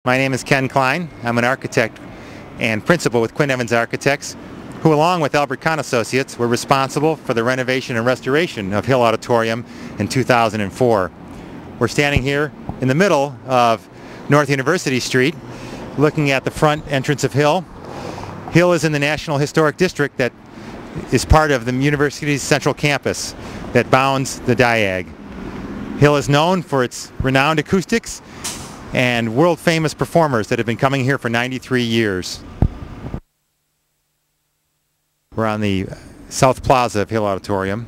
My name is Ken Klein. I'm an architect and principal with Quinn Evans Architects, who along with Albert Kahn Associates were responsible for the renovation and restoration of Hill Auditorium in 2004. We're standing here in the middle of North University Street looking at the front entrance of Hill. Hill is in the National Historic District that is part of the university's central campus that bounds the Diag. Hill is known for its renowned acoustics and world-famous performers that have been coming here for 93 years. We're on the South Plaza of Hill Auditorium.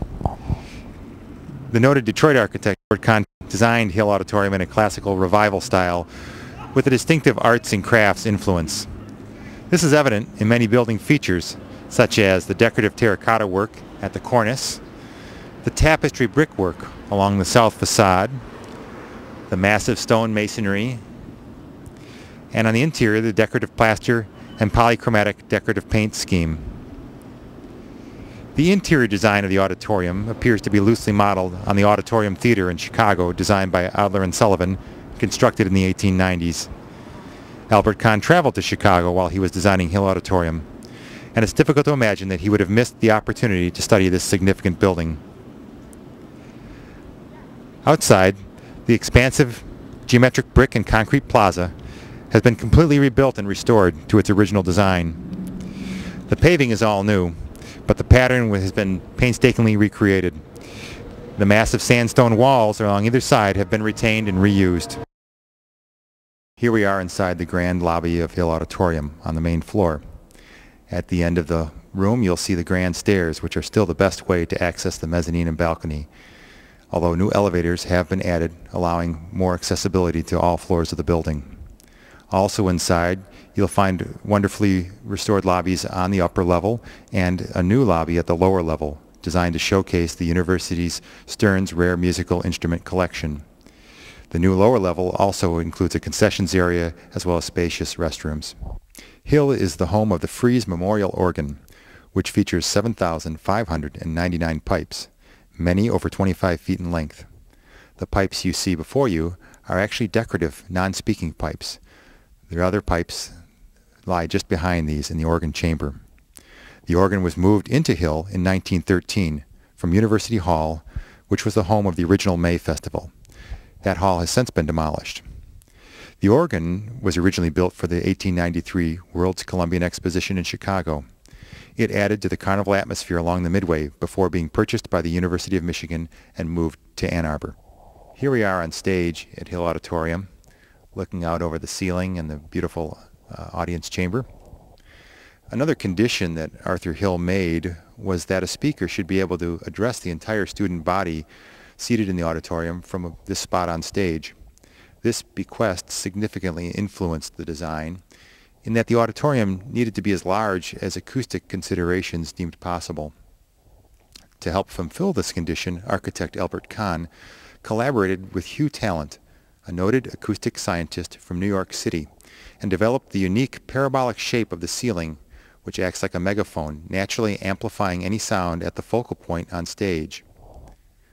The noted Detroit architect Albert Kahn designed Hill Auditorium in a classical revival style with a distinctive arts and crafts influence. This is evident in many building features, such as the decorative terracotta work at the cornice, the tapestry brickwork along the south facade, the massive stone masonry, and on the interior the decorative plaster and polychromatic decorative paint scheme. The interior design of the auditorium appears to be loosely modeled on the Auditorium Theater in Chicago, designed by Adler and Sullivan, constructed in the 1890s. Albert Kahn traveled to Chicago while he was designing Hill Auditorium, and it's difficult to imagine that he would have missed the opportunity to study this significant building. Outside, the expansive geometric brick and concrete plaza has been completely rebuilt and restored to its original design. The paving is all new, but the pattern has been painstakingly recreated. The massive sandstone walls along either side have been retained and reused. Here we are inside the grand lobby of Hill Auditorium on the main floor. At the end of the room you'll see the grand stairs, which are still the best way to access the mezzanine and balcony, although new elevators have been added, allowing more accessibility to all floors of the building. Also inside, you'll find wonderfully restored lobbies on the upper level and a new lobby at the lower level, designed to showcase the university's Stearns Rare Musical Instrument collection. The new lower level also includes a concessions area as well as spacious restrooms. Hill is the home of the Fries Memorial Organ, which features 7,599 pipes, many over 25 feet in length. The pipes you see before you are actually decorative, non-speaking pipes. The other pipes lie just behind these in the organ chamber. The organ was moved into Hill in 1913 from University Hall, which was the home of the original May Festival. That hall has since been demolished. The organ was originally built for the 1893 World's Columbian Exposition in Chicago. It added to the carnival atmosphere along the Midway before being purchased by the University of Michigan and moved to Ann Arbor. Here we are on stage at Hill Auditorium, looking out over the ceiling and the beautiful audience chamber. Another condition that Arthur Hill made was that a speaker should be able to address the entire student body seated in the auditorium from this spot on stage. This bequest significantly influenced the design, in that the auditorium needed to be as large as acoustic considerations deemed possible. To help fulfill this condition, architect Albert Kahn collaborated with Hugh Talent, a noted acoustic scientist from New York City, and developed the unique parabolic shape of the ceiling, which acts like a megaphone, naturally amplifying any sound at the focal point on stage.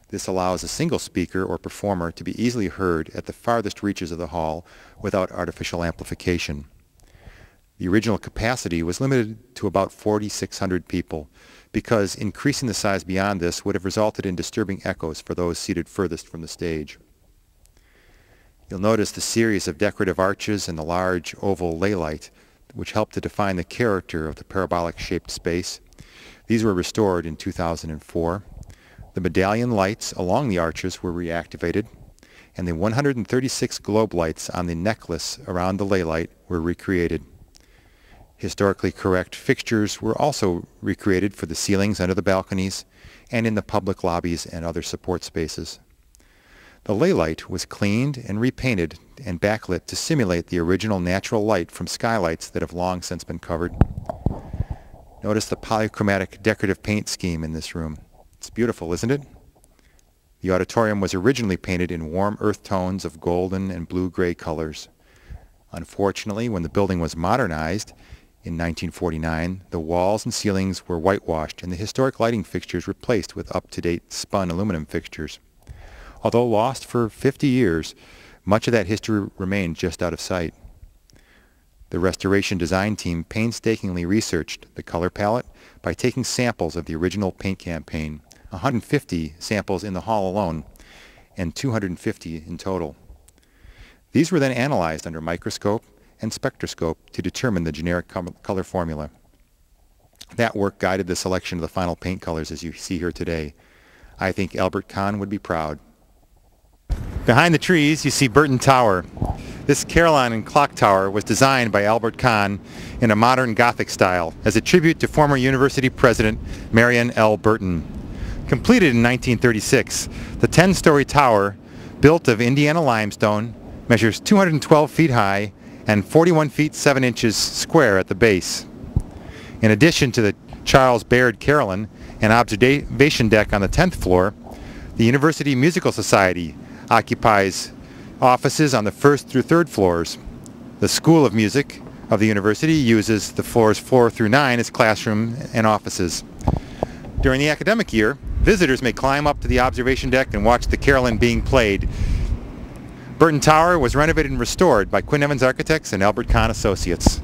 This allows a single speaker or performer to be easily heard at the farthest reaches of the hall without artificial amplification. The original capacity was limited to about 4,600 people, because increasing the size beyond this would have resulted in disturbing echoes for those seated furthest from the stage. You'll notice the series of decorative arches and the large oval ley light, which helped to define the character of the parabolic-shaped space. These were restored in 2004. The medallion lights along the arches were reactivated, and the 136 globe lights on the necklace around the ley light were recreated. Historically correct fixtures were also recreated for the ceilings under the balconies and in the public lobbies and other support spaces. The ley light was cleaned and repainted and backlit to simulate the original natural light from skylights that have long since been covered. Notice the polychromatic decorative paint scheme in this room. It's beautiful, isn't it? The auditorium was originally painted in warm earth tones of golden and blue-gray colors. Unfortunately, when the building was modernized in 1949, the walls and ceilings were whitewashed and the historic lighting fixtures replaced with up-to-date spun aluminum fixtures. Although lost for 50 years, much of that history remained just out of sight. The restoration design team painstakingly researched the color palette by taking samples of the original paint campaign, 150 samples in the hall alone, and 250 in total. These were then analyzed under microscope and spectroscope to determine the generic color formula. That work guided the selection of the final paint colors as you see here today. I think Albert Kahn would be proud. Behind the trees you see Burton Tower. This Caroline clock tower was designed by Albert Kahn in a modern Gothic style as a tribute to former university president Marion L. Burton. Completed in 1936, the 10-story tower, built of Indiana limestone, measures 212 feet high and 41 feet 7 inches square at the base. In addition to the Charles Baird Carillon and observation deck on the 10th floor, the University Musical Society occupies offices on the 1st through 3rd floors. The School of Music of the university uses the floors 4 through 9 as classroom and offices. During the academic year, visitors may climb up to the observation deck and watch the carillon being played. Burton Tower was renovated and restored by Quinn Evans Architects and Albert Kahn Associates.